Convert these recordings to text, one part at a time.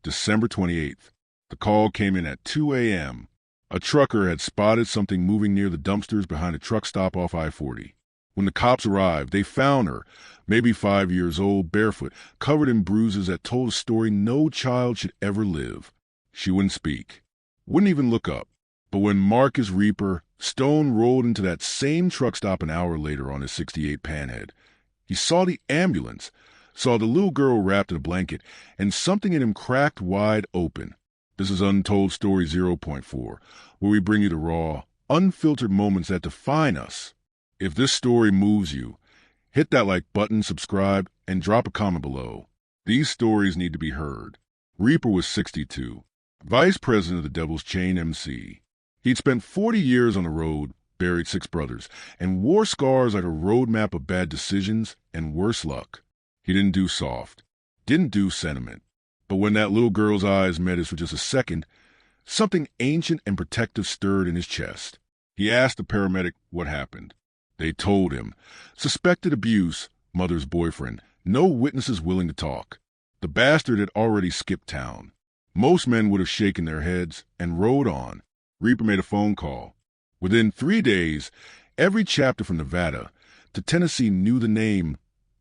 December 28th. The call came in at 2 a.m. A trucker had spotted something moving near the dumpsters behind a truck stop off I-40. When the cops arrived, they found her, maybe 5 years old, barefoot, covered in bruises that told a story no child should ever live. She wouldn't speak, wouldn't even look up. But when Marcus Reaper Stone rolled into that same truck stop an hour later on his 68 Panhead, he saw the ambulance, saw the little girl wrapped in a blanket, and something in him cracked wide open. This is Untold Stories 0.4, where we bring you the raw, unfiltered moments that define us. If this story moves you, hit that like button, subscribe, and drop a comment below. These stories need to be heard. Reaper was 62, vice president of the Devil's Chain MC. He'd spent 40 years on the road, buried 6 brothers, and wore scars like a roadmap of bad decisions and worse luck. He didn't do soft, didn't do sentiment. But when that little girl's eyes met his for just a second, something ancient and protective stirred in his chest. He asked the paramedic what happened. They told him. Suspected abuse, mother's boyfriend, no witnesses willing to talk. The bastard had already skipped town. Most men would have shaken their heads and rode on. Reaper made a phone call. Within 3 days, every chapter from Nevada to Tennessee knew the name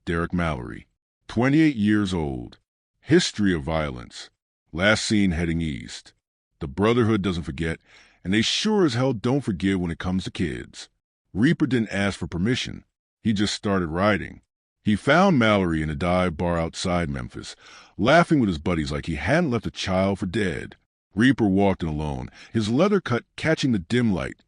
Derek Mallory. 28 years old. History of violence. Last seen heading east. The brotherhood doesn't forget, and they sure as hell don't forgive when it comes to kids. Reaper didn't ask for permission. He just started riding. He found Mallory in a dive bar outside Memphis, laughing with his buddies like he hadn't left a child for dead. Reaper walked in alone, his leather cut catching the dim light,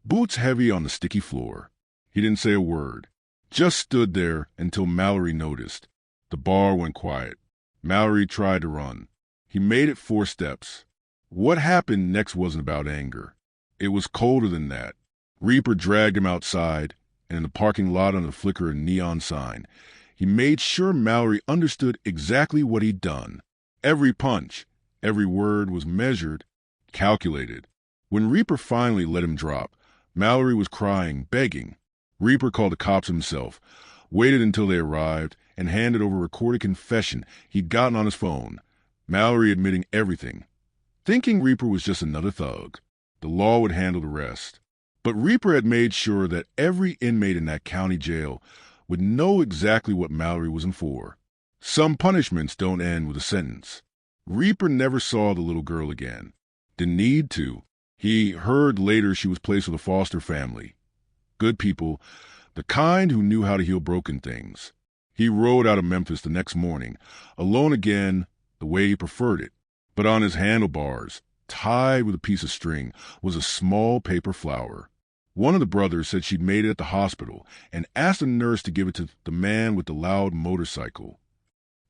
boots heavy on the sticky floor. He didn't say a word, just stood there until Mallory noticed. The bar went quiet. Mallory tried to run. He made it 4 steps. What happened next wasn't about anger. It was colder than that. Reaper dragged him outside, and in the parking lot under the flicker of a neon sign, he made sure Mallory understood exactly what he'd done. Every punch, every word was measured, calculated. When Reaper finally let him drop, Mallory was crying, begging. Reaper called the cops himself, waited until they arrived, and handed over a recorded confession he'd gotten on his phone. Mallory admitting everything, thinking Reaper was just another thug. The law would handle the rest. But Reaper had made sure that every inmate in that county jail would know exactly what Mallory was in for. Some punishments don't end with a sentence. Reaper never saw the little girl again. Didn't need to. He heard later she was placed with a foster family. Good people, the kind who knew how to heal broken things. He rode out of Memphis the next morning, alone again, the way he preferred it. But on his handlebars, tied with a piece of string, was a small paper flower. One of the brothers said she'd made it at the hospital and asked a nurse to give it to the man with the loud motorcycle.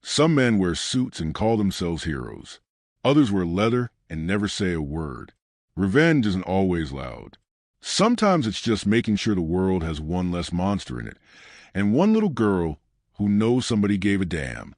Some men wear suits and call themselves heroes. Others wear leather and never say a word. Revenge isn't always loud. Sometimes it's just making sure the world has one less monster in it, and one little girl who knows somebody gave a damn.